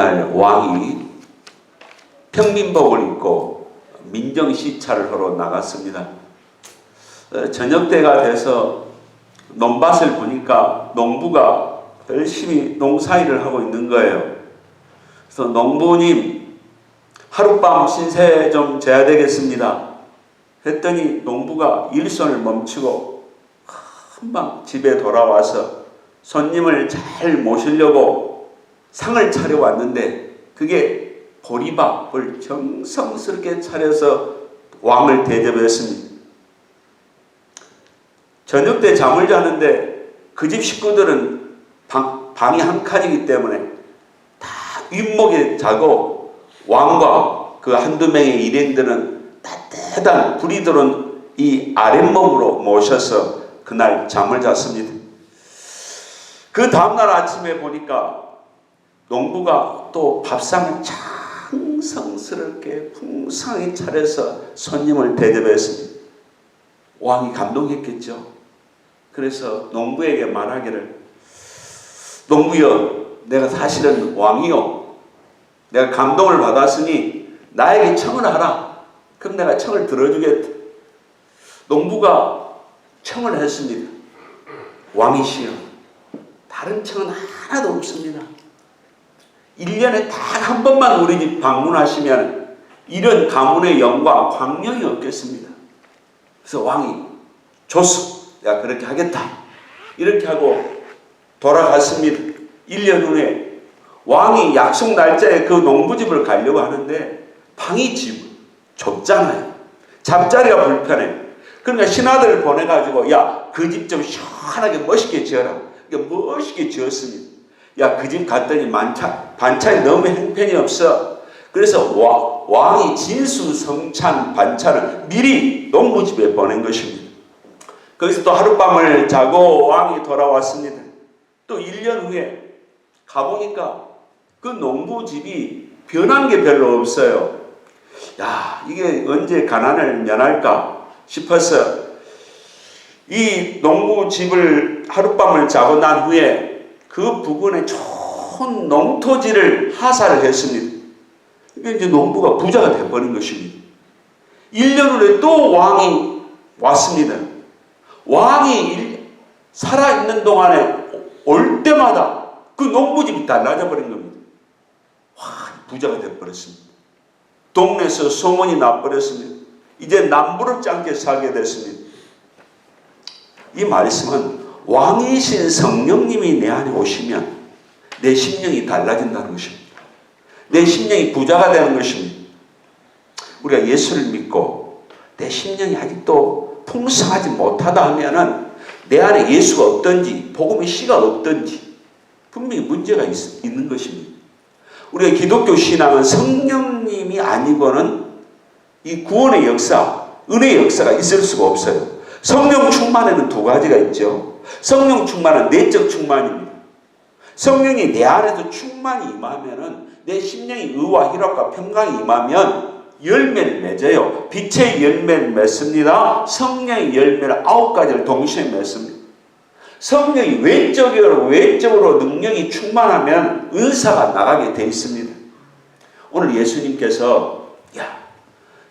날 왕이 평민복을 입고 민정시찰을 하러 나갔습니다. 저녁 때가 돼서 논밭을 보니까 농부가 열심히 농사일을 하고 있는 거예요. 그래서 농부님, 하룻밤 신세 좀 져야 되겠습니다 했더니 농부가 일손을 멈추고 금방 집에 돌아와서 손님을 잘 모시려고 상을 차려왔는데 그게 보리밥을 정성스럽게 차려서 왕을 대접했습니다. 저녁 때 잠을 자는데 그 집 식구들은 방이 한 칸이기 때문에 다 윗목에 자고 왕과 그 한두 명의 일행들은 따뜻한 불이 들어온 이 아랫목으로 모셔서 그날 잠을 잤습니다. 그 다음날 아침에 보니까 농부가 또 밥상을 정성스럽게 풍성하게 차려서 손님을 대접했습니다. 왕이 감동했겠죠. 그래서 농부에게 말하기를, 농부여, 내가 사실은 왕이요, 내가 감동을 받았으니 나에게 청을 하라. 그럼 내가 청을 들어주겠다. 농부가 청을 했습니다. 왕이시여, 다른 청은 하나도 없습니다. 1년에 딱 한 번만 우리 집 방문하시면 이런 가문의 영광, 광명이 없겠습니다. 그래서 왕이 좋소, 내가 그렇게 하겠다. 이렇게 하고 돌아갔습니다. 1년 후에 왕이 약속 날짜에 그 농부집을 가려고 하는데 방이 좁잖아요. 잠자리가 불편해. 그러니까 신하들을 보내가지고 야, 그 집 좀 시원하게 멋있게 지어라. 멋있게 지었습니다. 야, 그 집 갔더니 반찬이 너무 형편이 없어. 그래서 왕이 진수성찬 반찬을 미리 농부집에 보낸 것입니다. 거기서 또 하룻밤을 자고 왕이 돌아왔습니다. 또 1년 후에 가보니까 그 농부집이 변한 게 별로 없어요. 야, 이게 언제 가난을 면할까 싶어서 이 농부집을 하룻밤을 자고 난 후에 그 부근에 좋은 농토지를 하사를 했습니다. 그러니까 이제 농부가 부자가 되어버린 것입니다. 1년 후에 또 왕이 왔습니다. 왕이 살아있는 동안에 올 때마다 그 농부집이 달라져 버린 겁니다. 와, 부자가 되어버렸습니다. 동네에서 소문이 나버렸습니다. 이제 남부럽지 않게 살게 됐습니다. 이 말씀은 왕이신 성령님이 내 안에 오시면 내 심령이 달라진다는 것입니다. 내 심령이 부자가 되는 것입니다. 우리가 예수를 믿고 내 심령이 아직도 풍성하지 못하다 하면은 내 안에 예수가 없든지 복음의 씨가 없든지 분명히 문제가 있는 것입니다. 우리가 기독교 신앙은 성령님이 아니고는 이 구원의 역사, 은혜의 역사가 있을 수가 없어요. 성령 충만에는 두 가지가 있죠. 성령 충만은 내적 충만입니다. 성령이 내 안에서 충만히 임하면은 내 심령이 의와 희락과 평강이 임하면 열매를 맺어요. 빛의 열매를 맺습니다. 성령의 열매를 9가지를 동시에 맺습니다. 성령이 외적으로 능력이 충만하면 은사가 나가게 되어 있습니다. 오늘 예수님께서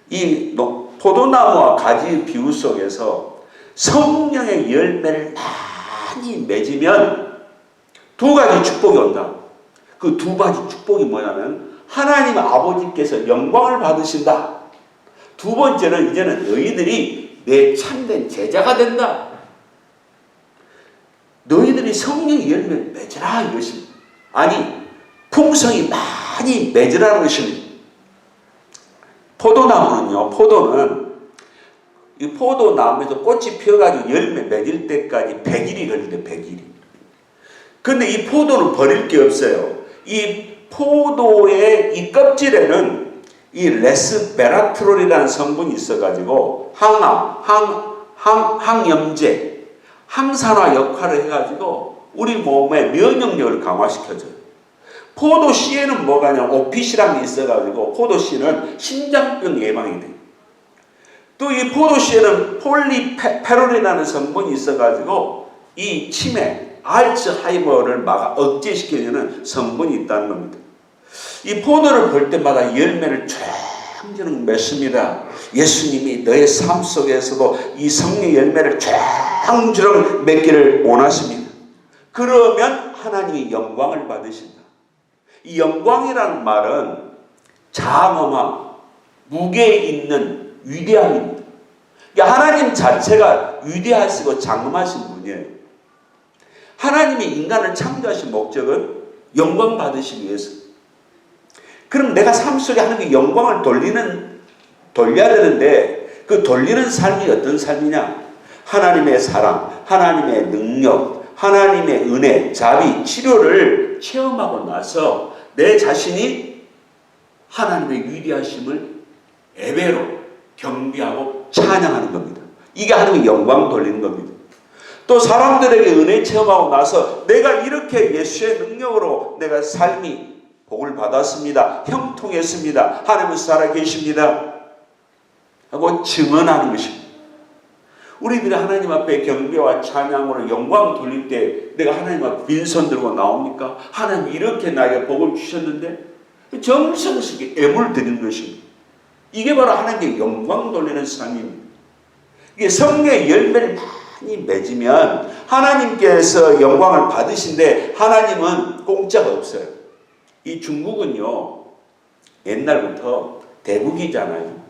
이 포도나무와 가지 비유 속에서 성령의 열매를 많이 맺으면 두 가지 축복이 온다. 그 두 가지 축복이 뭐냐면 하나님 아버지께서 영광을 받으신다. 두 번째는 이제는 너희들이 내 참된 제자가 된다. 너희들이 성령의 열매를 맺으라 이것입니다. 아니, 풍성이 많이 맺으라는 것입니다. 포도나무는요, 포도는 이 포도나무에서 꽃이 피어가지고 열매 맺을 때까지 100일이 걸린대, 100일이. 근데 이 포도는 버릴 게 없어요. 이 포도의 이 껍질에는 이 레스베라트롤이라는 성분이 있어가지고 항염제, 항산화 역할을 해가지고 우리 몸의 면역력을 강화시켜줘요. 포도씨에는 뭐가 냐 오핏이라는 게 있어가지고 포도씨는 심장병 예방이 돼요. 또 이 포도씨에는 폴리페놀이라는 성분이 있어가지고 이 치매, 알츠하이머를 억제시켜주는 성분이 있다는 겁니다. 이 포도를 볼 때마다 열매를 쫙 맺습니다. 예수님이 너의 삶 속에서도 이 성령의 열매를 쫙 맺기를 원하십니다. 그러면 하나님이 영광을 받으신다. 이 영광이라는 말은 장엄함, 무게 있는 위대함입니다. 그러니까 하나님 자체가 위대하시고 장엄하신 분이에요. 하나님이 인간을 창조하신 목적은 영광 받으시기 위해서. 그럼 내가 삶 속에 하나님께 영광을 돌려야 되는데 그 돌리는 삶이 어떤 삶이냐? 하나님의 사랑, 하나님의 능력, 하나님의 은혜, 자비, 치료를 체험하고 나서 내 자신이 하나님의 위대하심을 예배로 경배하고 찬양하는 겁니다. 이게 하나님의 영광 돌리는 겁니다. 또 사람들에게 은혜 체험하고 나서 내가 이렇게 예수의 능력으로 내가 삶이 복을 받았습니다. 형통했습니다. 하나님은 살아계십니다. 하고 증언하는 것입니다. 우리들이 하나님 앞에 경배와 찬양으로 영광 돌릴 때 내가 하나님 앞에 빈손 들고 나옵니까? 하나님 이렇게 나에게 복을 주셨는데 정성스럽게 애물 드리는 것입니다. 이게 바로 하나님께 영광 돌리는 삶입니다. 이게 성령의 열매를 많이 맺으면 하나님께서 영광을 받으신데 하나님은 공짜가 없어요. 이 중국은요 옛날부터 대국이잖아요.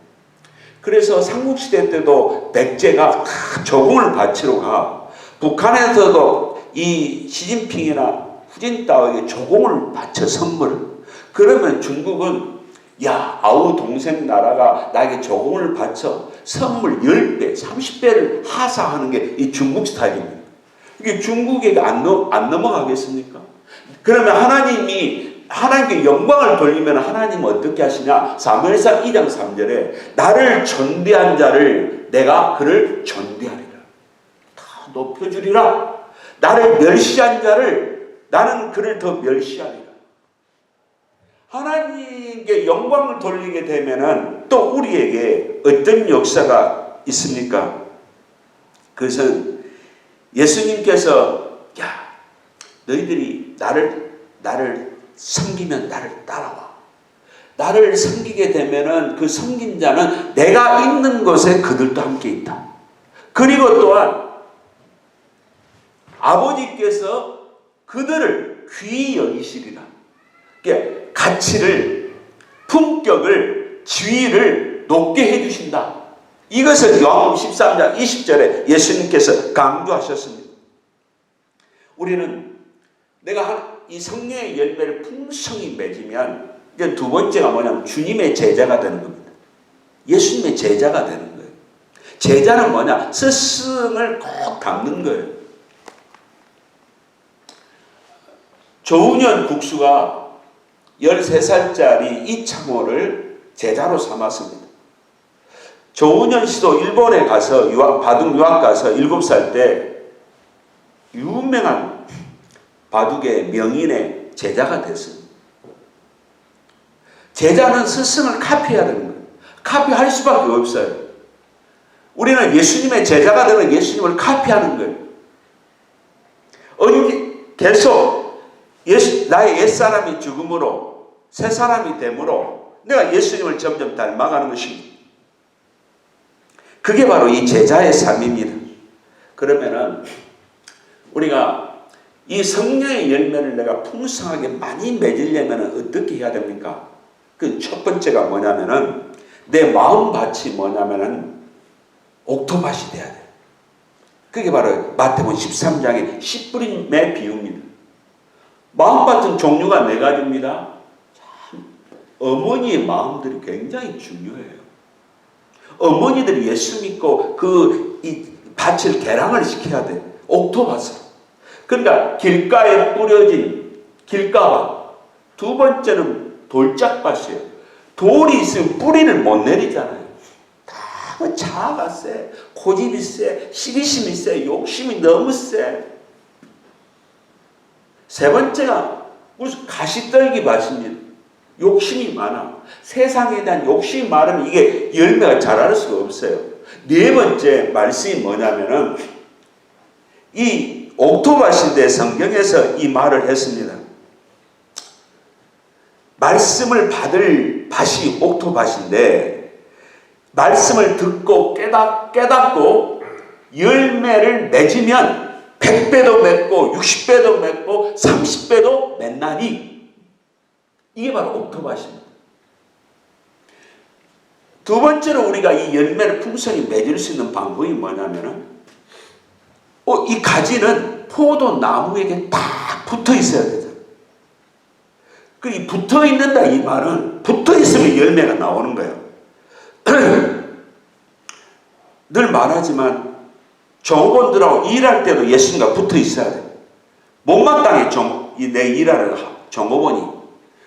그래서 삼국시대 때도 백제가 조공을 바치러 가. 북한에서도 이 시진핑이나 후진타오에게 조공을 바쳐 선물을. 그러면 중국은 야 아우 동생 나라가 나에게 조공을 바쳐 선물 10배, 30배를 하사하는 게 이 중국 스타일입니다. 이게 중국에게 안 넘어가겠습니까? 그러면 하나님께 영광을 돌리면 하나님은 어떻게 하시냐? 사무엘상 2장 3절에 나를 존대한 자를 내가 그를 존대하리라. 다 높여주리라. 나를 멸시한 자를 나는 그를 더 멸시하리라. 하나님께 영광을 돌리게 되면은 또 우리에게 어떤 역사가 있습니까? 그것은 예수님께서 야 너희들이 나를 섬기면 나를 따라와. 나를 섬기게 되면은 그 섬긴 자는 내가 있는 곳에 그들도 함께 있다. 그리고 또한 아버지께서 그들을 귀히 여기시리라. 가치를, 품격을, 지위를 높게 해주신다. 이것을 요한복음 13장 20절에 예수님께서 강조하셨습니다. 우리는 내가 이 성령의 열매를 풍성히 맺으면 이제 두 번째가 뭐냐면 주님의 제자가 되는 겁니다. 예수님의 제자가 되는 거예요. 제자는 뭐냐? 스승을 꼭 닮는 거예요. 조은현 국수가 13살짜리 이창호를 제자로 삼았습니다. 조은현 씨도 일본에 가서 바둑 유학 가서 7살 때 유명한 바둑의 명인의 제자가 됐습니다. 제자는 스승을 카피해야 되는 거예요. 카피할 수밖에 없어요. 우리는 예수님의 제자가 되면 예수님을 카피하는 거예요. 계속 나의 옛사람이 죽음으로 새 사람이 됨으로 내가 예수님을 점점 닮아가는 것입니다. 그게 바로 이 제자의 삶입니다. 그러면은 우리가 이 성령의 열매를 내가 풍성하게 많이 맺으려면 어떻게 해야 됩니까? 그 첫 번째가 뭐냐면은 내 마음밭이 뭐냐면은 옥토밭이 돼야 돼요. 그게 바로 마태복음 13장의 씨 뿌림의 비유입니다. 마음밭은 종류가 4가지입니다. 참, 어머니의 마음들이 굉장히 중요해요. 어머니들이 예수 믿고 이 밭을 개량을 시켜야 돼. 옥토밭으로. 그러니까 길가에 뿌려진 길가밭. 두 번째는 돌짝밭이에요. 돌이 있으면 뿌리를 못 내리잖아요. 다 자아가 세, 고집이 세, 시기심이 세, 욕심이 너무 세. 세 번째가 무슨 가시떨기 밭입니다. 욕심이 많아. 세상에 대한 욕심이 많으면 이게 열매가 자랄 수가 없어요. 네 번째 말씀이 뭐냐면은 이 옥토밭인데 성경에서 이 말을 했습니다. 말씀을 받을 밭이 옥토밭인데 말씀을 듣고 깨닫고 열매를 맺으면 100배도 맺고 60배도 맺고 30배도 맺나니 이게 바로 옥토밭입니다. 두 번째로 우리가 이 열매를 풍성히 맺을 수 있는 방법이 뭐냐면은 이 가지는 포도나무에게 딱 붙어 있어야 되잖아요. 이 붙어 있는다 이 말은 붙어 있으면 열매가 나오는 거예요. 늘 말하지만 종업원들하고 일할 때도 예수님과 붙어 있어야 돼요. 못마땅해 내 일하는 종업원이.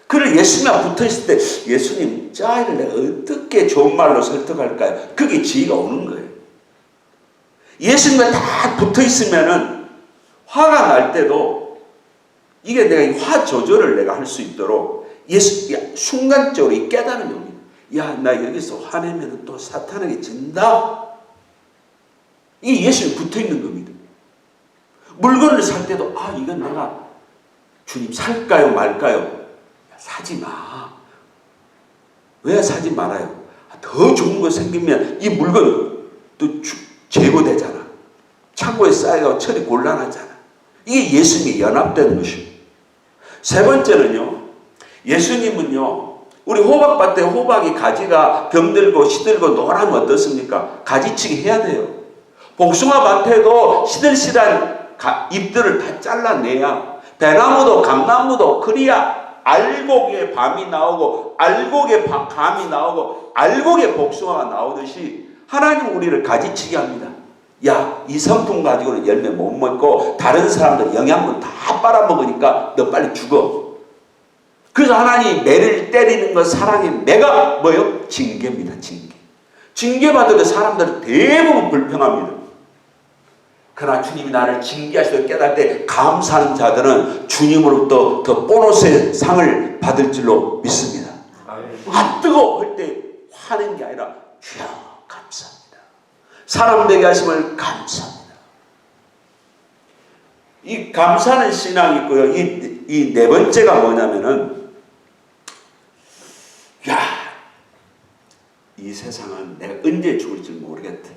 그를 예수님과 붙어 있을 때 예수님 저 아이를 내가 어떻게 좋은 말로 설득할까요? 그게 지혜가 오는 거예요. 예수님과 다 붙어 있으면은 화가 날 때도 이게 내가 이 화 조절을 내가 할 수 있도록 순간적으로 이 깨달음이 옵니다. 야, 나 여기서 화내면 또 사탄에게 진다. 이게 예수님 붙어 있는 겁니다. 물건을 살 때도 이건 내가 주님 살까요 말까요? 사지 마. 왜 사지 말아요? 더 좋은 거 생기면 이 물건 또 재고되잖아. 창고에 쌓여서 처리 곤란하잖아. 이게 예수님이 연합되는 것입니다. 세 번째는요. 예수님은요. 우리 호박밭에 호박이 가지가 병들고 시들고 노라면 어떻습니까? 가지치기 해야 돼요. 복숭아밭에도 시들시들한 잎들을 다 잘라내야 배나무도 감나무도 그래야 알곡에 밤이 나오고 알곡에 감이 나오고 알곡에 복숭아가 나오듯이 하나님은 우리를 가지치게 합니다. 야, 이 성품 가지고는 열매 못 먹고 다른 사람들 영양분 다 빨아먹으니까 너 빨리 죽어. 그래서 하나님이 매를 때리는 것 사랑의 매가 뭐예요? 징계입니다. 징계. 징계받으면 사람들은 대부분 불평합니다. 그러나 주님이 나를 징계하시고 깨달을 때 감사하는 자들은 주님으로부터 더 보너스의 상을 받을 줄로 믿습니다. 뜨거워 할 때 화낸 게 아니라 주여 감사합니다. 사람 되게 하심을 감사합니다. 이 감사하는 신앙이 있고요. 이 네 번째가 뭐냐면은 이 세상은 내가 언제 죽을지 모르겠다.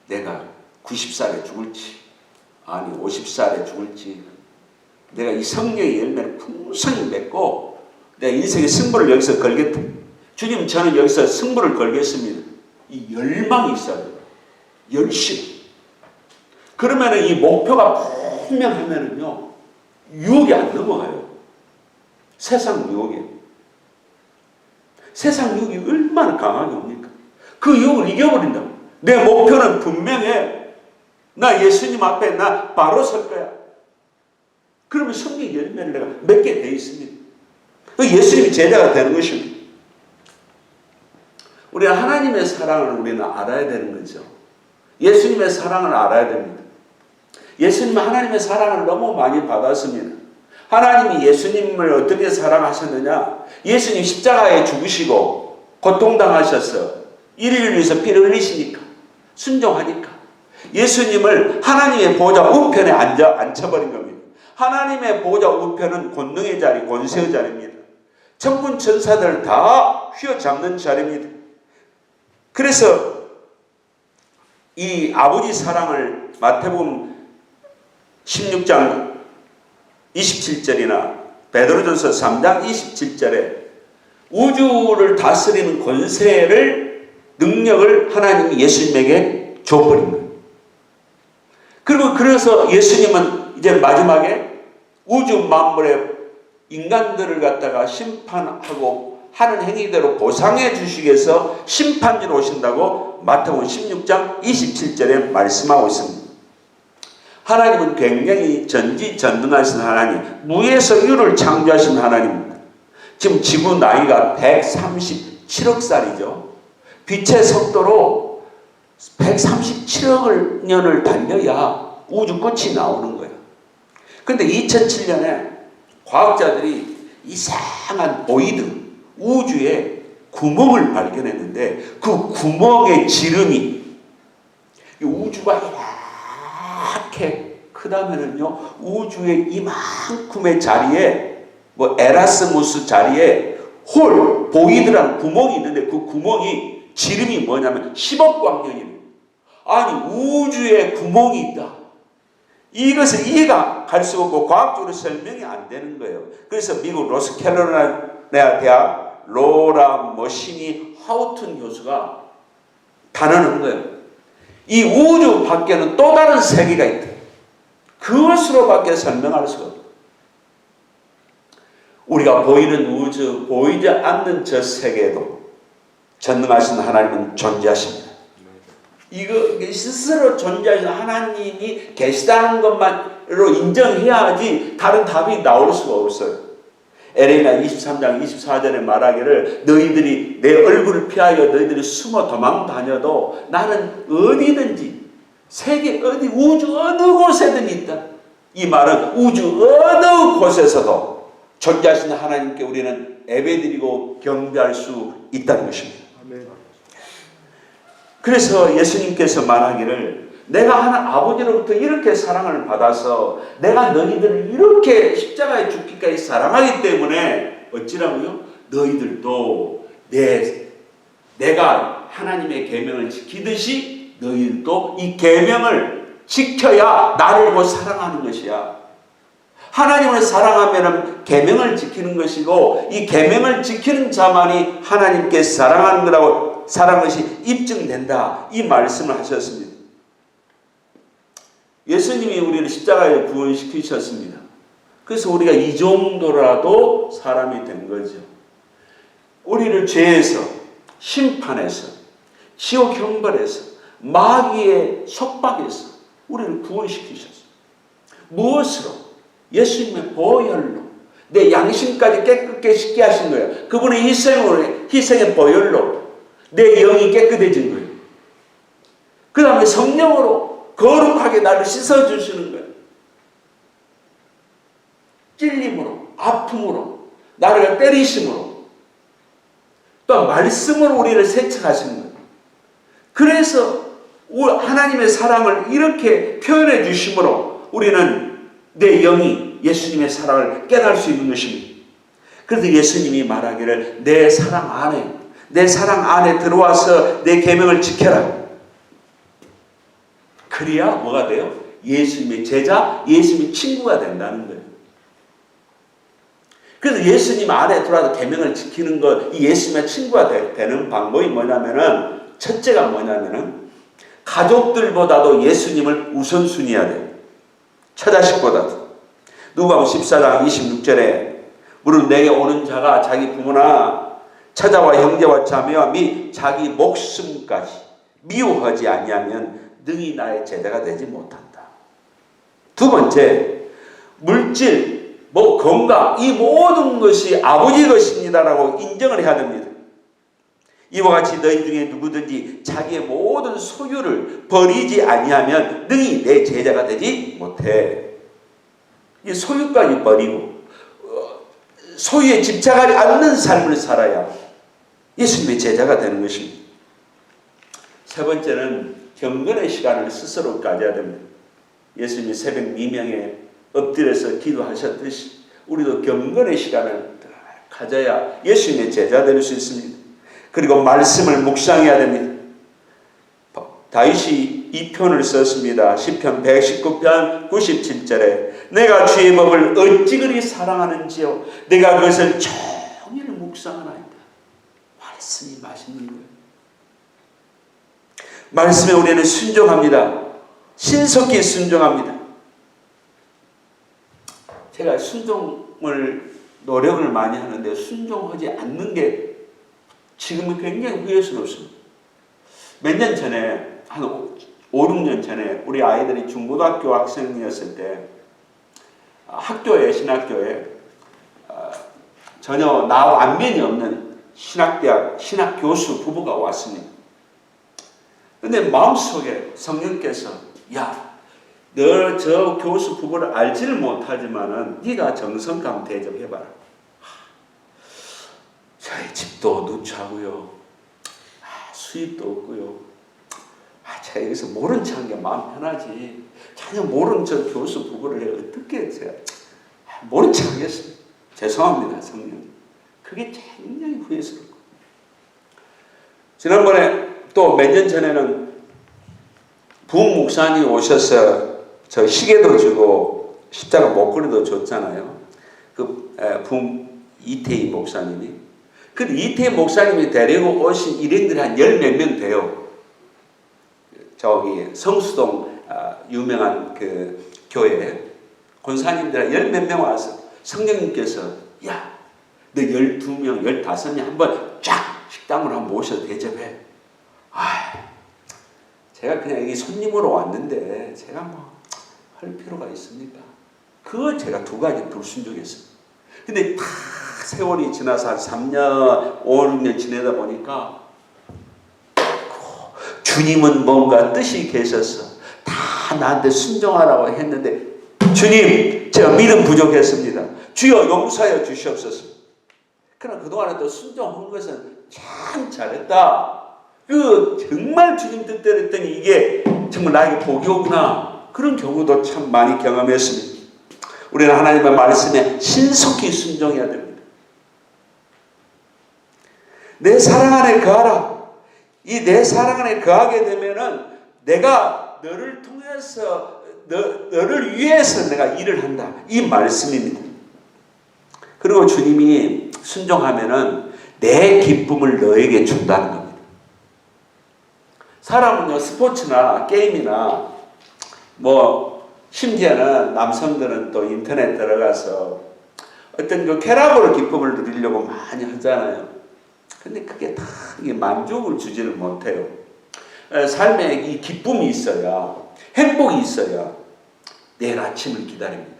내가 90살에 죽을지 아니 50살에 죽을지 내가 이 성령의 열매를 풍성히 맺고 내가 인생의 승부를 여기서 걸겠다. 주님 저는 여기서 승부를 걸겠습니다. 이 열망이 있어야 돼요. 열심. 그러면은 이 목표가 분명하면은요 유혹이 안 넘어가요. 세상 유혹에. 세상 유혹이 얼마나 강하게 옵니까? 그 유혹을 이겨버린다. 내 목표는 분명해. 나 예수님 앞에 나 바로 설 거야. 그러면 성경의 열매를 내가 맺게 돼 있습니다. 예수님이 제자가 되는 것입니다. 우리는 하나님의 사랑을 우리는 알아야 되는 거죠. 예수님의 사랑을 알아야 됩니다. 예수님은 하나님의 사랑을 너무 많이 받았습니다. 하나님이 예수님을 어떻게 사랑하셨느냐? 예수님 십자가에 죽으시고 고통당하셔서 이를 위해서 피를 흘리시니까 순종하니까 예수님을 하나님의 보좌 우편에 앉혀버린 겁니다. 하나님의 보좌 우편은 권능의 자리, 권세의 자리입니다. 천군 천사들을 다 휘어잡는 자리입니다. 그래서 이 아버지 사랑을 마태복음 16장 27절이나 베드로전서 3장 27절에 우주를 다스리는 권세를 능력을 하나님이 예수님에게 줘버린 거예요. 그리고 그래서 예수님은 이제 마지막에 우주 만물의 인간들을 갖다가 심판하고 하는 행위대로 보상해 주시기 위해서 심판지로 오신다고 마태복음 16장 27절에 말씀하고 있습니다. 하나님은 굉장히 전지전능하신 하나님, 무에서 유를 창조하신 하나님입니다. 지금 지구 나이가 137억 살이죠. 빛의 속도로 137억 년을 달려야 우주 끝이 나오는 거예요. 그런데 2007년에 과학자들이 이상한 보이드, 우주에 구멍을 발견했는데 그 구멍의 지름이 우주가 이렇게 크다면은요, 우주의 이만큼의 자리에 뭐 에라스무스 자리에 홀 보이드라는 구멍이 있는데 그 구멍이 지름이 뭐냐면 10억 광년이에요. 아니 우주에 구멍이 있다. 이것을 이해가 갈 수가 없고 과학적으로 설명이 안 되는 거예요. 그래서 미국 노스캐롤라이나 대학 로라 머시니 하우튼 교수가 단언한 거예요. 이 우주 밖에는 또 다른 세계가 있다. 그것으로밖에 설명할 수가 없다. 우리가 보이는 우주, 보이지 않는 저 세계에도 전능하신 하나님은 존재하십니다. 이거 스스로 존재하신 하나님이 계시다는 것만으로 인정해야지 다른 답이 나올 수가 없어요. 에레미야 23장 24절에 말하기를 너희들이 내 얼굴을 피하여 너희들이 숨어 도망 다녀도 나는 어디든지 세계 어디 우주 어느 곳에든 있다. 이 말은 우주 어느 곳에서도 존재하신 하나님께 우리는 예배드리고 경배할 수 있다는 것입니다. 그래서 예수님께서 말하기를 내가 하나님 아버지로부터 이렇게 사랑을 받아서 내가 너희들을 이렇게 십자가에 죽기까지 사랑하기 때문에 어찌라고요? 너희들도 내가 하나님의 계명을 지키듯이 너희들도 이 계명을 지켜야 나를 곧 사랑하는 것이야. 하나님을 사랑하면 계명을 지키는 것이고 이 계명을 지키는 자만이 하나님께 사랑하는 거라고 사랑한 것이 입증된다. 이 말씀을 하셨습니다. 예수님이 우리를 십자가에 구원시키셨습니다. 그래서 우리가 이 정도라도 사람이 된 거죠. 우리를 죄에서, 심판에서, 지옥 형벌에서, 마귀의 속박에서 우리를 구원시키셨어요. 무엇으로? 예수님의 보혈로 내 양심까지 깨끗게 씻게 하신 거예요. 그분의 희생의 보혈로 내 영이 깨끗해진 거예요. 그 다음에 성령으로 거룩하게 나를 씻어주시는 거예요. 찔림으로, 아픔으로, 나를 때리심으로, 또 말씀으로 우리를 세척하시는 거예요. 그래서 하나님의 사랑을 이렇게 표현해 주심으로 우리는 내 영이 예수님의 사랑을 깨달을 수 있는 것입니다. 그래서 예수님이 말하기를 내 사랑 안에 들어와서 내 계명을 지켜라. 그래야 뭐가 돼요? 예수님의 제자, 예수님의 친구가 된다는 거예요. 그래서 예수님 안에 들어와서 계명을 지키는 것, 이 예수님의 친구가 되는 방법이 뭐냐면은 첫째가 뭐냐면은 가족들보다도 예수님을 우선순위해야 돼요. 처자식보다도. 누가복음 14장 26절에 무릇 내게 오는 자가 자기 부모나 처자와 형제와 자매와 및 자기 목숨까지 미워하지 아니하면 능히 나의 제자가 되지 못한다. 두 번째, 물질, 건강 이 모든 것이 아버지 것입니다라고 인정을 해야 됩니다. 이와 같이 너희 중에 누구든지 자기의 모든 소유를 버리지 아니하면 능히 내 제자가 되지 못해. 이 소유까지 버리고 소유에 집착하지 않는 삶을 살아야 예수님의 제자가 되는 것입니다. 세 번째는 경건의 시간을 스스로 가져야 됩니다. 예수님이 새벽 미명에 엎드려서 기도하셨듯이 우리도 경건의 시간을 가져야 예수님의 제자 될 수 있습니다. 그리고 말씀을 묵상해야 됩니다. 다윗이 이 표현을 썼습니다. 시편 119편 97절에 내가 주의 법을 어찌 그리 사랑하는지요 내가 그것을 종일 묵상하나이다. 말씀이 맛있는 거예요. 말씀에 우리는 순종합니다. 신속히 순종합니다. 제가 순종을 노력을 많이 하는데 순종하지 않는 게 지금은 굉장히 후회스럽습니다. 몇 년 전에 한 5, 6년 전에 우리 아이들이 중고등학교 학생이었을 때 학교에 신학교에 전혀 나와 안면이 없는 신학대학 신학교수 부부가 왔습니다. 근데 마음속에 성령께서 야, 너 저 교수 부부를 알지를 못하지만은 네가 정성감 대접해봐라. 저희 집도 누차고요. 수입도 없고요. 제가 여기서 모른 척한 게 마음 편하지. 전혀 모른 저 교수 부부를 어떻게 제가 모른 척 하겠습니까? 죄송합니다, 성령. 그게 굉장히 후회스럽고. 지난번에 또 몇 년 전에는 부흥 목사님 오셔서 저 시계도 주고 십자가 목걸이도 줬잖아요. 그 부흥 이태희 목사님이. 그 이태희 목사님이 데리고 오신 일행들이 한 열 몇 명 돼요. 저기 성수동 유명한 그 교회에 권사님들 열 몇 명 와서 성령님께서 야, 너 12명, 15명 한번 쫙 식당으로 한번 모셔서 대접해. 제가 그냥 여기 손님으로 왔는데 제가 뭐 할 필요가 있습니까? 그거 제가 두 가지 불순종했어요. 근데 다 세월이 지나서 한 3년, 5, 6년 지내다 보니까 주님은 뭔가 뜻이 계셔서 다 나한테 순종하라고 했는데 주님, 제가 믿음 부족했습니다. 주여 용서하여 주시옵소서. 그러나 그동안에 또 순종한 것은 참 잘했다. 정말 주님 뜻대로 했더니 이게 정말 나에게 복이 오구나. 그런 경우도 참 많이 경험했습니다. 우리는 하나님의 말씀에 신속히 순종해야 됩니다. 내 사랑 안에 거하라. 이 내 사랑 안에 거하게 되면은 내가 너를 통해서 너를 위해서 내가 일을 한다. 이 말씀입니다. 그리고 주님이 순종하면은 내 기쁨을 너에게 준다는 겁니다. 사람은요, 스포츠나 게임이나 뭐 심지어는 남성들은 또 인터넷 들어가서 어떤 그 쾌락으로 기쁨을 누리려고 많이 하잖아요. 근데 그게 다 만족을 주지를 못해요. 삶에 이 기쁨이 있어야, 행복이 있어야 내일 아침을 기다립니다.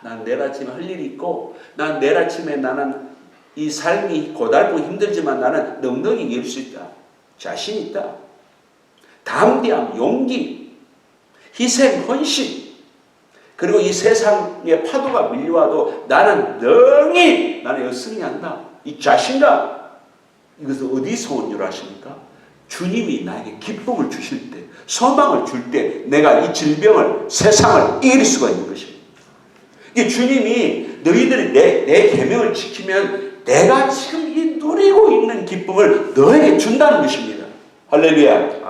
난 내일 아침에 할 일이 있고, 난 내일 아침에 나는 이 삶이 고달프고 힘들지만 나는 넉넉히 이길 수 있다. 자신 있다. 담대함, 용기, 희생, 헌신. 그리고 이 세상의 파도가 밀려와도 나는 능히 나는 승리한다. 이 자신감. 이것을 어디서 온 줄 아십니까? 주님이 나에게 기쁨을 주실 때, 소망을 줄 때 내가 이 질병을, 세상을 이길 수가 있는 것입니다. 이게 주님이 너희들이 내 계명을 지키면 내가 지금 이 누리고 있는 기쁨을 너에게 준다는 것입니다. 할렐루야.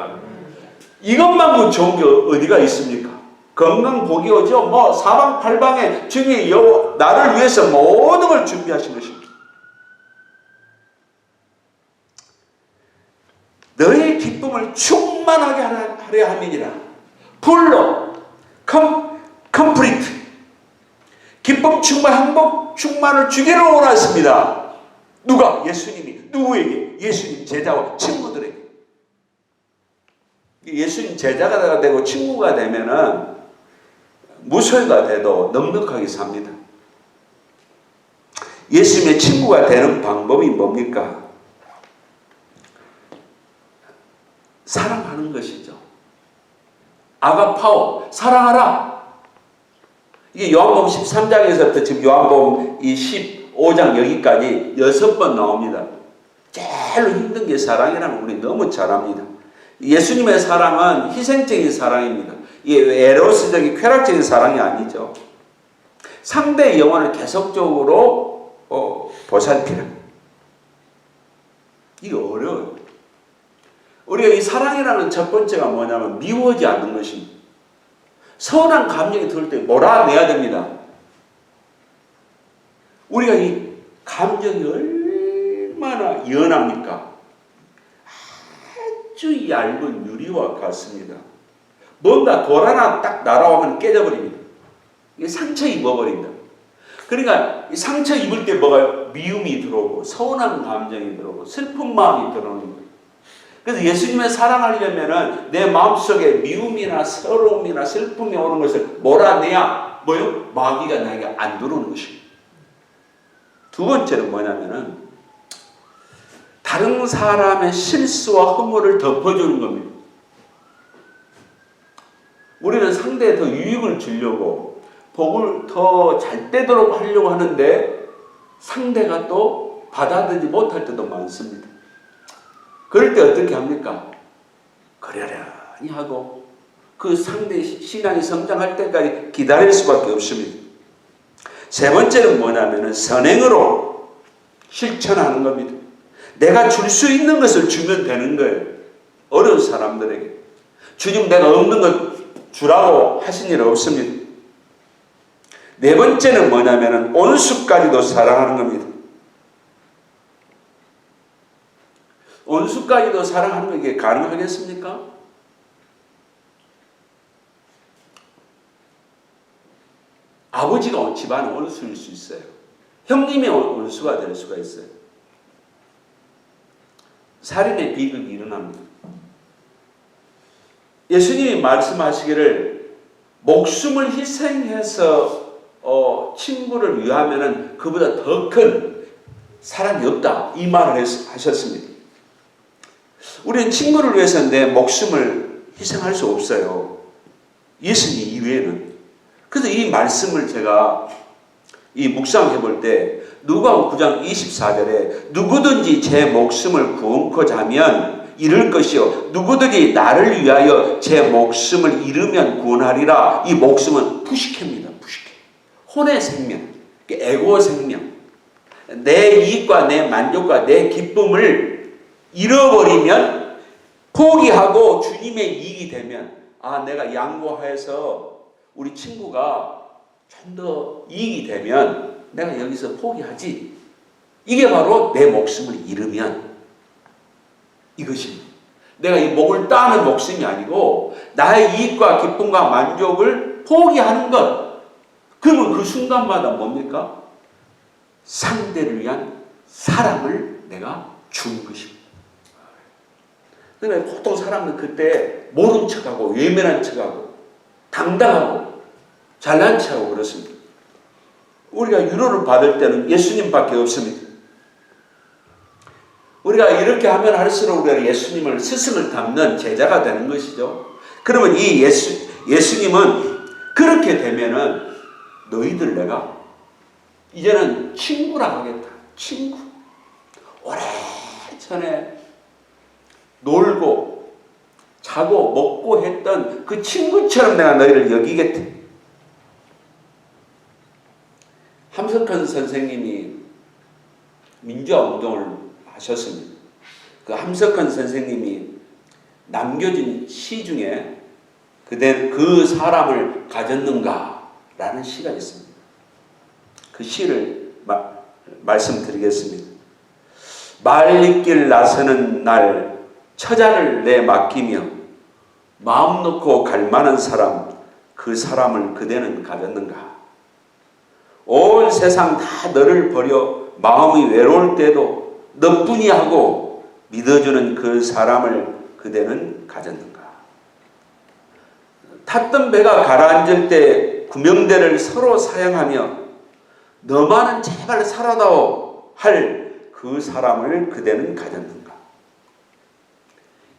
이것만 좋은 게 어디가 있습니까? 건강 복이 오죠. 뭐 사방팔방에 주님이 나를 위해서 모든 걸 준비하신 것입니다. 너의 기쁨을 충만하게 하려 함이니라. 풀로 컴플리트. 기쁨 충만, 행복 충만을 주기를 원하십니다. 누가? 예수님이. 누구에게? 예수님 제자와 친구들에게. 예수님 제자가 되고 친구가 되면은 무소유가 돼도 넉넉하게 삽니다. 예수님의 친구가 되는 방법이 뭡니까? 사랑하는 것이죠. 아가파오, 사랑하라. 이게 요한복음 13장에서부터 지금 요한복음 이 15장 여기까지 6번 나옵니다. 제일 힘든 게 사랑이라는 걸 우리 너무 잘 압니다. 예수님의 사랑은 희생적인 사랑입니다. 이게 에로스적인 쾌락적인 사랑이 아니죠. 상대의 영혼을 계속적으로 보살피라. 이게 어려워요. 우리가 이 사랑이라는 첫 번째가 뭐냐면 미워하지 않는 것입니다. 서운한 감정이 들 때 몰아내야 됩니다. 우리가 이 감정이 얼마나 연합니까? 아주 얇은 유리와 같습니다. 뭔가 돌 하나 딱 날아오면 깨져버립니다. 이게 상처 입어버린다. 그러니까 이 상처 입을 때 뭐가 미움이 들어오고 서운한 감정이 들어오고 슬픈 마음이 들어오는 거예요. 그래서 예수님의 사랑하려면은 내 마음속에 미움이나 서러움이나 슬픔이 오는 것을 몰아내야 뭐요? 마귀가 나에게 안 들어오는 것입니다. 두 번째는 뭐냐면은 다른 사람의 실수와 허물을 덮어주는 겁니다. 우리는 상대에 더 유익을 주려고 복을 더 잘 되도록 하려고 하는데 상대가 또 받아들이지 못할 때도 많습니다. 그럴 때 어떻게 합니까? 그러려니 하고 그 상대의 신앙이 성장할 때까지 기다릴 수밖에 없습니다. 세 번째는 뭐냐면은 선행으로 실천하는 겁니다. 내가 줄 수 있는 것을 주면 되는 거예요. 어려운 사람들에게. 주님 내가 없는 것 주라고 하신 일 없습니다. 네 번째는 뭐냐면은 온수까지도 사랑하는 겁니다. 온수까지도 사랑하는 거 이게 가능하겠습니까? 아버지가 집안의 온수일 수 있어요. 형님이 온수가 될 수가 있어요. 살인의 비극이 일어납니다. 예수님이 말씀하시기를 목숨을 희생해서 친구를 위하면은 그보다 더 큰 사랑이 없다. 이 말을 하셨습니다. 우리는 친구를 위해서 내 목숨을 희생할 수 없어요. 예수님 이외에는. 그래서 이 말씀을 제가 이 묵상해 볼 때 누가복음 9장 24절에 누구든지 제 목숨을 구원코자 하면 잃을 것이요 누구든지 나를 위하여 제 목숨을 잃으면 구원하리라. 이 목숨은 부식해입니다. 부식해. 혼의 생명, 에고 생명, 내 이익과 내 만족과 내 기쁨을 잃어버리면 포기하고 주님의 이익이 되면 내가 양보해서 우리 친구가 좀 더 이익이 되면 내가 여기서 포기하지. 이게 바로 내 목숨을 잃으면 이것입니다. 내가 이 목을 따는 목숨이 아니고 나의 이익과 기쁨과 만족을 포기하는 것. 그러면 그 순간마다 뭡니까? 상대를 위한 사랑을 내가 주는 것입니다. 그러니까 보통 사람은 그때 모른 척하고 외면한 척하고 당당하고 잘난 척하고 그렇습니다. 우리가 위로를 받을 때는 예수님밖에 없습니다. 우리가 이렇게 하면 할수록 우리가 예수님을 스승을 닮는 제자가 되는 것이죠. 그러면 이 예수님은 그렇게 되면은 너희들 내가 이제는 친구라 하겠다. 친구. 오래전에 놀고 자고 먹고 했던 그 친구처럼 내가 너희를 여기겠다. 함석헌 선생님이 민주화 운동을 하셨습니다. 그 함석헌 선생님이 남겨진 시 중에 그대 그 사람을 가졌는가 라는 시가 있습니다. 그 시를 말씀드리겠습니다. 말리길 나서는 날 처자를 내 맡기며 마음 놓고 갈 만한 사람 그 사람을 그대는 가졌는가. 온 세상 다 너를 버려 마음이 외로울 때도 너뿐이 하고 믿어주는 그 사람을 그대는 가졌는가. 탔던 배가 가라앉을 때 구명대를 서로 사양하며 너만은 제발 살아다오 할 그 사람을 그대는 가졌는가.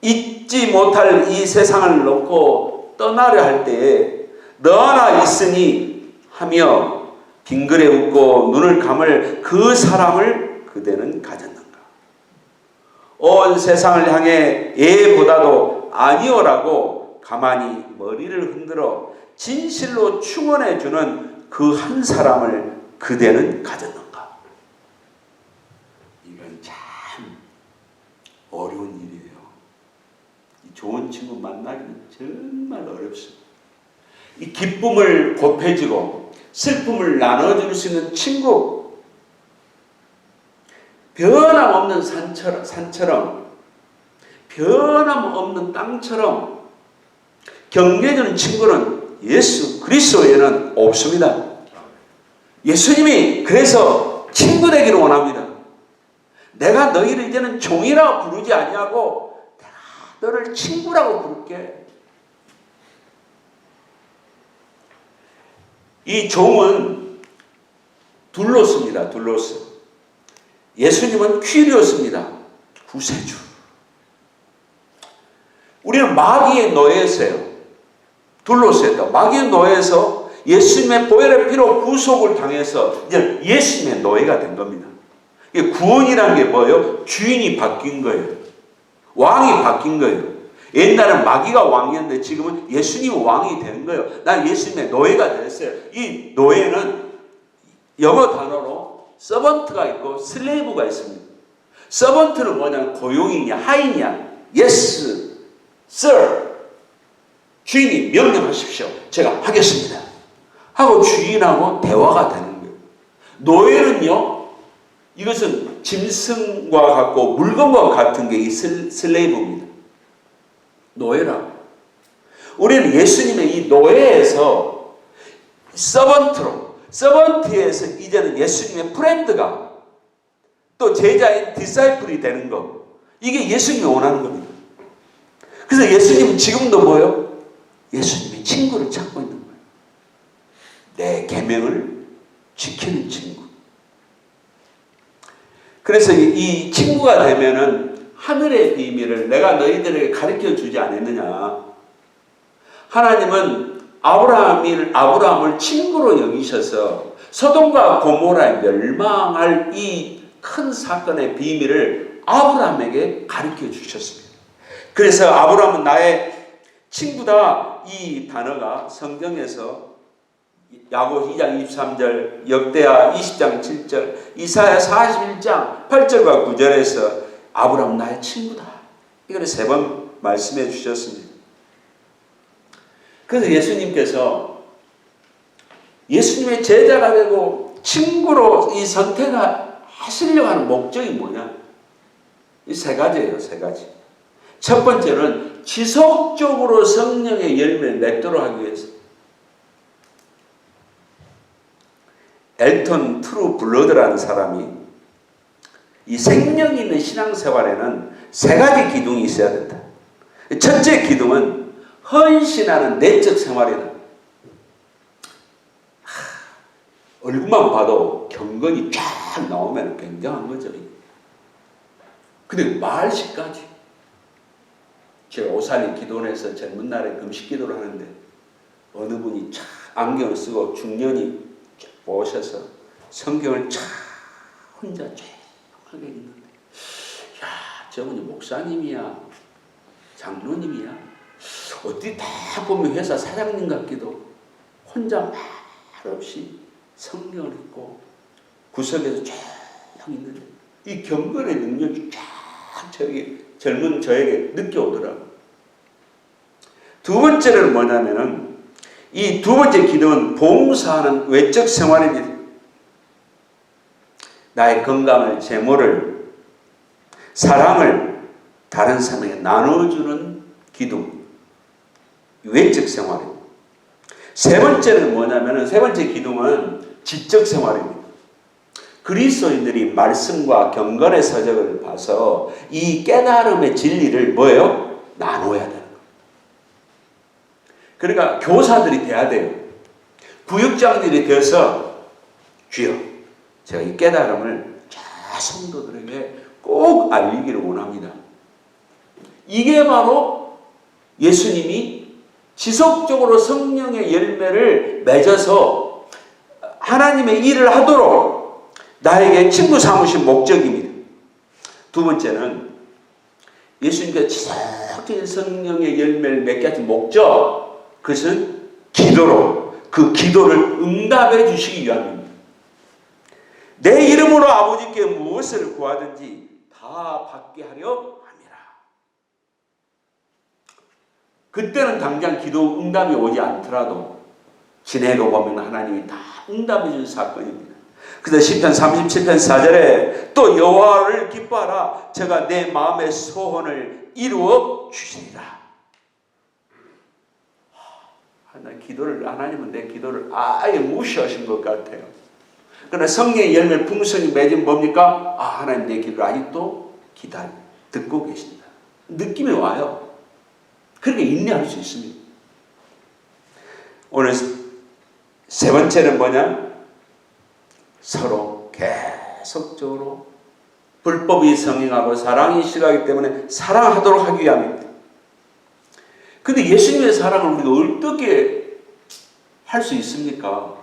잊지 못할 이 세상을 놓고 떠나려 할 때에 너 하나 있으니 하며 빙그레 웃고 눈을 감을 그 사람을 그대는 가졌는가. 온 세상을 향해 예보다도 아니오라고 가만히 머리를 흔들어 진실로 충원해 주는 그 한 사람을 그대는 가졌는가. 이건 참 어려운 일이에요. 좋은 친구 만나기는 정말 어렵습니다. 이 기쁨을 곱해주고 슬픔을 나눠줄 수 있는 친구, 변함없는 산처럼 변함없는 땅처럼 격려해주는 친구는 예수 그리스도에는 없습니다. 예수님이 그래서 친구 되기를 원합니다. 내가 너희를 이제는 종이라고 부르지 아니하고 내가 너를 친구라고 부를게. 이 종은 둘로스입니다. 둘로스. 예수님은 퀴리오스입니다. 구세주. 우리는 마귀의 노예였어요. 둘로스였다. 마귀의 노예에서 예수님의 보혈의 피로 구속을 당해서 이제 예수님의 노예가 된 겁니다. 구원이라는 게 뭐예요? 주인이 바뀐 거예요. 왕이 바뀐 거예요. 옛날엔 마귀가 왕이었는데 지금은 예수님이 왕이 되는 거예요. 난 예수님의 노예가 됐어요. 이 노예는 영어 단어로 서번트가 있고 슬레이브가 있습니다. 서번트는 뭐냐면 고용이냐 하인이냐. Yes, sir. 주인이 명령하십시오. 제가 하겠습니다. 하고 주인하고 대화가 되는 거예요. 노예는요, 이것은 짐승과 같고 물건과 같은 게 이 슬레이브입니다. 노예라고. 우리는 예수님의 이 노예에서 서번트에서 이제는 예수님의 프렌드가 또 제자인 디사이플이 되는 것. 이게 예수님이 원하는 겁니다. 그래서 예수님은 지금도 뭐예요? 예수님의 친구를 찾고 있는 거예요. 내 계명을 지키는 친구. 그래서 이 친구가 되면은 하늘의 비밀을 내가 너희들에게 가르쳐 주지 않았느냐. 하나님은 아브라함을 친구로 여기셔서 소돔과 고모라에 멸망할 이 큰 사건의 비밀을 아브라함에게 가르쳐 주셨습니다. 그래서 아브라함은 나의 친구다. 이 단어가 성경에서 야고보 2장 23절, 역대하 20장 7절, 이사야 41장 8절과 9절에서 아브라함 나의 친구다. 이걸 3번 말씀해 주셨습니다. 그래서 예수님께서 예수님의 제자가 되고 친구로 이 선택하시려고 하는 목적이 뭐냐? 이 3가지예요. 3가지. 첫 번째는 지속적으로 성령의 열매를 맺도록 하기 위해서. 엘턴 트루 블러드라는 사람이 이 생명이 있는 신앙생활에는 3가지 기둥이 있어야 된다. 첫째 기둥은 헌신하는 내적 생활이다. 얼굴만 봐도 경건이 쫙 나오면 굉장한 거죠. 근데 말식까지. 제가 오산리 기도원에서 젊은 날에 금식 기도를 하는데 어느 분이 쫙 안경을 쓰고 중년이 쫙 오셔서 성경을 쫙 혼자 조용하게 읽는데, 야, 저분이 목사님이야, 장로님이야, 어디 다 보면 회사 사장님 같기도 혼자 말 없이 성경을 읽고 구석에서 쫙 있는데 이 경건의 능력이 쫙 젊은 저에게 느껴오더라고요. 두 번째는 뭐냐면은 이 두 번째 기도는 봉사하는 외적 생활입니다. 나의 건강을, 재물을, 사랑을 다른 사람에게 나눠주는 기도. 외적 생활입니다. 세 번째는 뭐냐면은 세 번째 기둥은 지적 생활입니다. 그리스도인들이 말씀과 경건의 서적을 봐서 이 깨달음의 진리를 뭐예요? 나눠야 되는 거예요. 그러니까 교사들이 돼야 돼요. 부육장들이 되어서 주여, 제가 이 깨달음을 성도들에게 꼭 알리기를 원합니다. 이게 바로 예수님이 지속적으로 성령의 열매를 맺어서 하나님의 일을 하도록 나에게 친구 삼으신 목적입니다. 두 번째는 예수님께서 지속적인 성령의 열매를 맺게 하신 목적, 그것은 기도로 그 기도를 응답해 주시기 위함입니다. 내 이름으로 아버지께 무엇을 구하든지 다 받게 하려 함이라. 그때는 당장 기도 응답이 오지 않더라도 지내고 보면 하나님이 다 응답해 준 사건입니다. 그래서 시편 37편 4절에 또 여호와를 기뻐하라, 제가 내 마음의 소원을 이루어 주시리라. 하나님은 내 기도를 아예 무시하신 것 같아요. 그러나 성령의 열매 풍성히 맺은 뭡니까? 하나님 내 기도를 아직도 듣고 계신다. 느낌이 와요. 그렇게 인내할 수 있습니다. 오늘 세 번째는 뭐냐? 서로 계속적으로 불법이 성행하고 사랑이 싫어하기 때문에 사랑하도록 하기 위함입니다. 근데 예수님의 사랑을 우리가 어떻게 할 수 있습니까?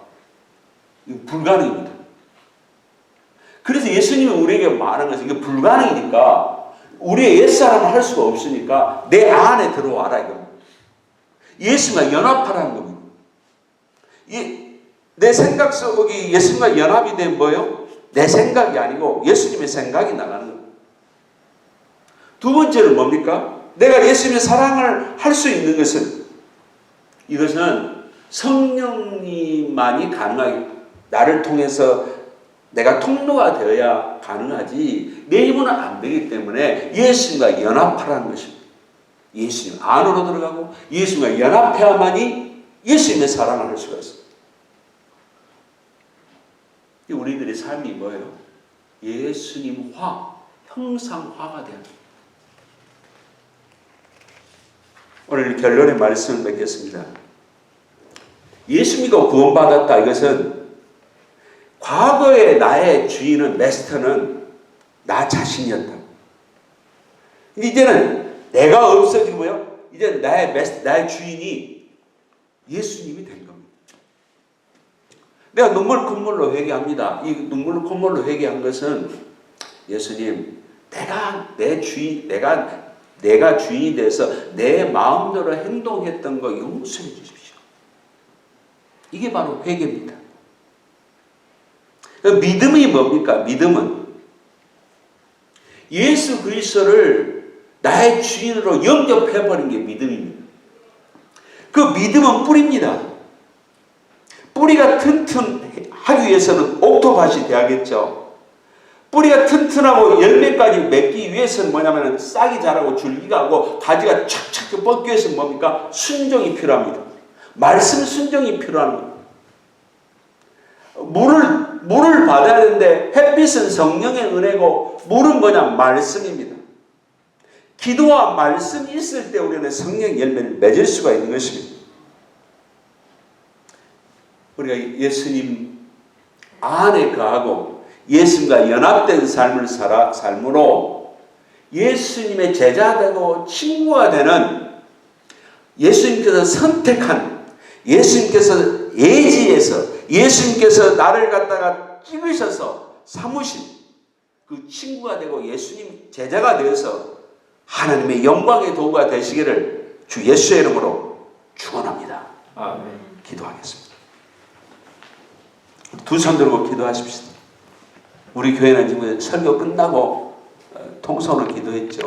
불가능입니다. 그래서 예수님이 우리에게 말한 것은 이게 불가능이니까 우리의 옛사람을 할 수가 없으니까 내 안에 들어와라 이겁니다. 예수님과 연합하라는 겁니다. 내 생각 속이 예수님과 연합이 된 뭐요? 내 생각이 아니고 예수님의 생각이 나가는 거예요. 두 번째는 뭡니까? 내가 예수님의 사랑을 할 수 있는 것은, 이것은 성령님만이 가능하게, 나를 통해서 내가 통로가 되어야 가능하지 내 힘은 안 되기 때문에 예수님과 연합하라는 것입니다. 예수님 안으로 들어가고 예수님과 연합해야만이 예수님의 사랑을 할 수가 있습니다. 우리들의 삶이 뭐예요? 예수님화, 형상화가 되는 거예요. 오늘 결론의 말씀을 맺겠습니다. 예수 믿고 구원받았다. 이것은 과거의 나의 주인은, 마스터는 나 자신이었다. 이제는 내가 없어지고요. 이제 나의 마스터, 나의 주인이 예수님이 된 겁니다. 내가 눈물 콧물로 회개합니다. 이 눈물 콧물로 회개한 것은 예수님, 내가 내 주인, 내가 주인이 돼서 내 마음대로 행동했던 거 용서해 주십시오. 이게 바로 회개입니다. 믿음이 뭡니까? 믿음은 예수 그리스도를 나의 주인으로 영접해버린 게 믿음입니다. 그 믿음은 뿌리입니다. 뿌리가 튼튼하기 위해서는 옥토밭이 돼야겠죠. 뿌리가 튼튼하고 열매까지 맺기 위해서는 뭐냐면 싹이 자라고 줄기가 하고 가지가 착착 뻗기 위해서는 뭡니까? 순종이 필요합니다. 말씀 순종이 필요한 겁니다. 물을 받아야 되는데 햇빛은 성령의 은혜고 물은 뭐냐? 말씀입니다. 기도와 말씀이 있을 때 우리는 성령 열매를 맺을 수가 있는 것입니다. 우리가 예수님 안에 거하고 예수님과 연합된 삶을 삶으로 예수님의 제자되고 친구가 되는, 예수님께서 선택한, 예수님께서 예지에서 예수님께서 나를 갖다가 찍으셔서 삼으신 그 친구가 되고 예수님 제자가 되어서 하나님의 영광의 도구가 되시기를 주 예수의 이름으로 축원합니다. 아멘. 기도하겠습니다. 두 손 들고 기도하십시다. 우리 교회는 지금 설교 끝나고 통성으로 기도했죠.